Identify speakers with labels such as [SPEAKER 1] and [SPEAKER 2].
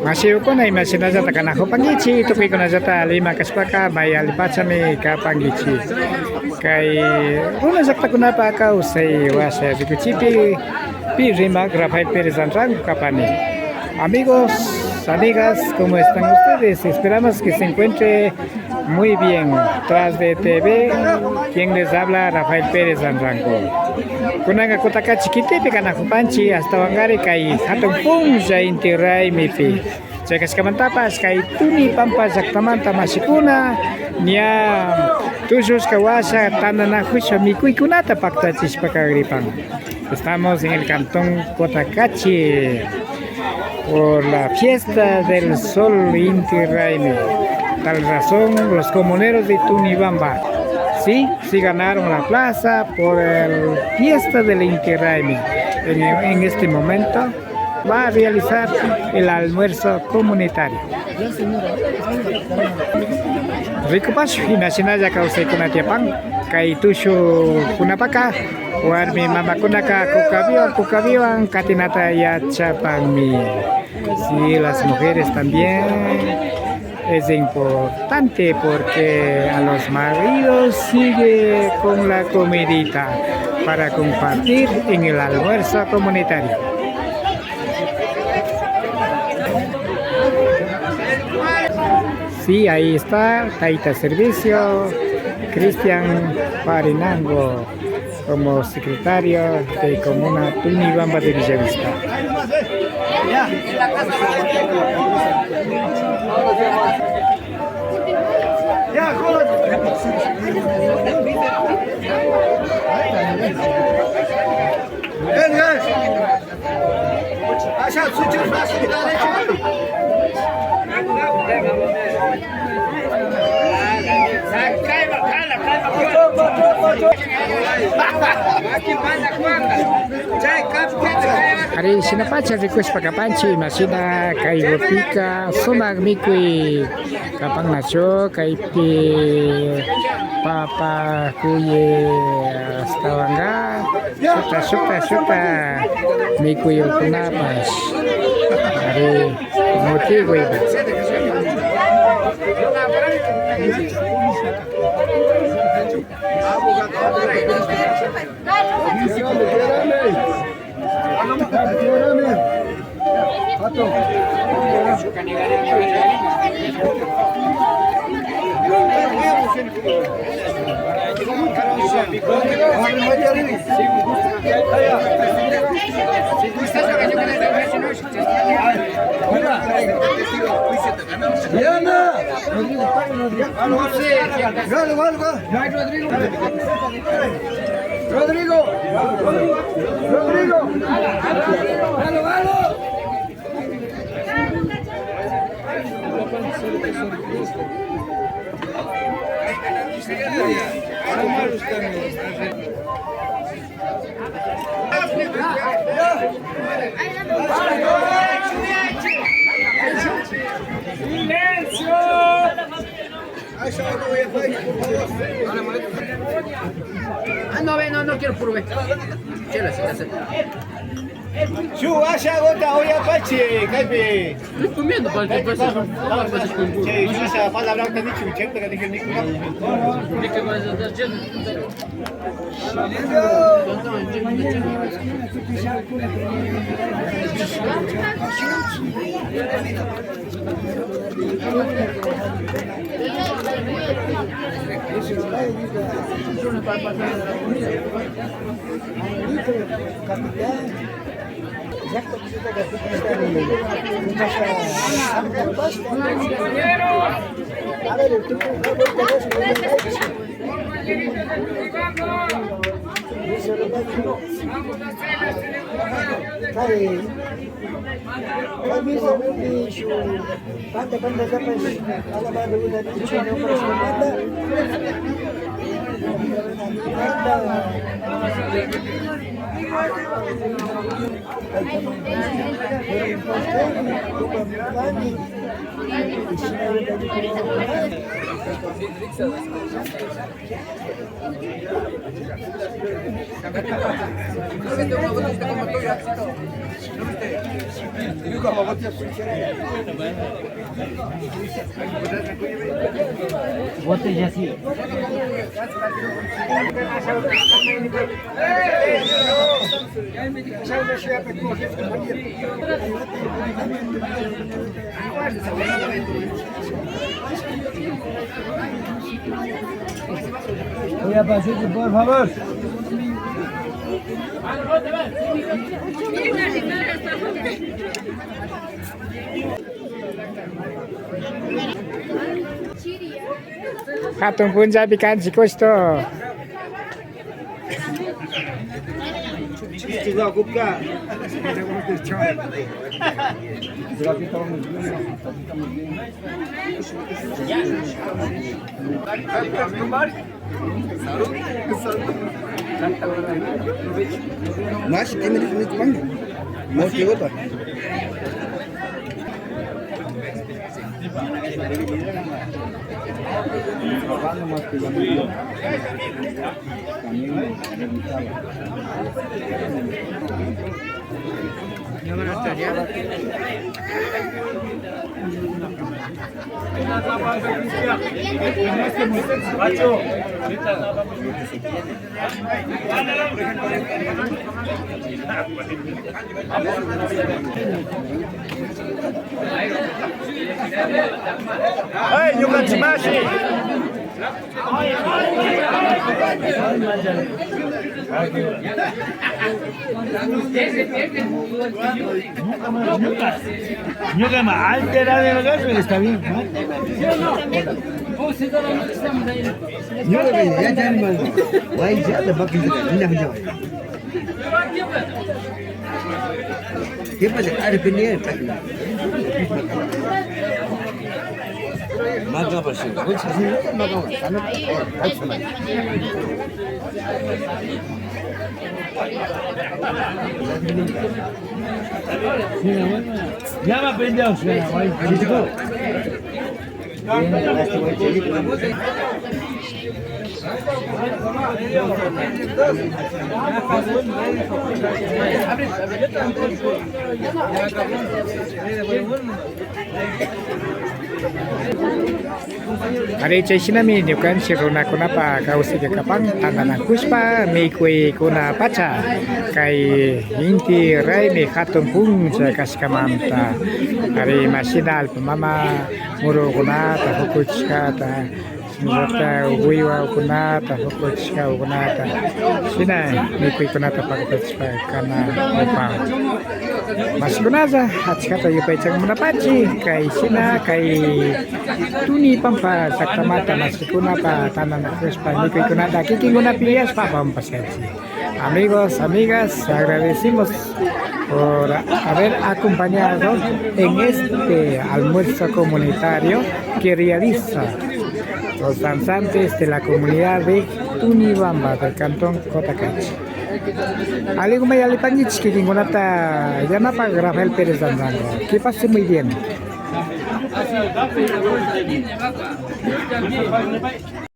[SPEAKER 1] Masih ko na masih na jata kana ko pangichi to ko na jata lima kaspaka may alipachami ka pangichi kai runa jakta kuna pa ka usai wasa dikuchipi pi rima Rafael Pérez Andrang kapani. Amigos, amigas, ¿cómo están ustedes? Esperamos que se encuentre muy bien. Tras de TV, quien les habla, Rafael Pérez Andrango. Kunanga kotaka chiquitipe kana kupanchi hasta wangari kai hatong punja intirai mipi. Cekas kamantapas kai tuni pampa zaktamanta masikuna nia tujus kawasa tanana husha mikui kunata pakta chispakagripang. Estamos en el cantón Cotacachi por la fiesta del sol Inti Raymi. Tal razón, los comuneros de Tunibamba sí ganaron la plaza por la fiesta del Inti Raymi. En este momento va a realizar el almuerzo comunitario. Rico paso, imaginaya kausay kunatiapang kay tusho kunapaka warmi mama kunaka kukabiwan katinata yachapangmi. Sí, las mujeres también es importante porque a los maridos sigue con la comidita para compartir en el almuerzo comunitario. Sí, ahí está, Taita Servicio, Cristian Parinango como secretario de Comuna Tunibamba de Villavista. Hari sinapacha request pagkapanchi masina kay Wapika sumag mikui kapang nacho kay pi papa kuye stawanga suka mikui kunapas hari motivo iba. Rodrigo. No quiero puro ver. Chu, asha gota olla pache, caipe. Estoy comiendo para que pase con sí, yo esa palabra que te he dicho, cheque que dije Nico. ¿Qué vas a hacer?
[SPEAKER 2] Вот и я съел. Voy a pasar, por favor.
[SPEAKER 1] Katong punja bikan si Kusto.
[SPEAKER 3] Mas, minit bang. Mau tiwot ah.
[SPEAKER 1] Hey, you got smash it.
[SPEAKER 2] Nyoka mah alterado el gas, está bien.
[SPEAKER 3] Nyoka ya jangan mal. Why jangan bakin kita. Ini macam. Dia pasal ada pendidikan tak? Maga pasal. Kau sih maga. Karena tak sama.
[SPEAKER 2] Ya me aprendió,
[SPEAKER 1] Hari Cina mi nyukan si Runa kuna pa kausi ke kapang tangan kuspa mi kui kuna paca kai inti rai mi katong pung sa kaskamanta hari masinal pamama muro kuna ta hukuchka ta Sinata uwiwa kunata hukuchka kunata sina mi kui kunata pakuchka kana opa mas kunaza hatskata yupai chang munapachi kai sina kai tuni pampa saktamata mas kunapa tanan kuspa mi kui kunata kiki kunapias papa pampasensi. Amigos, amigas, agradecimos por haber acompañado en este almuerzo comunitario que realiza los danzantes de la comunidad de Tunibamba del cantón Cotacachi. Algo me alipanich que ningunata llama para Rafael Pérez Danzango. Que pase muy bien.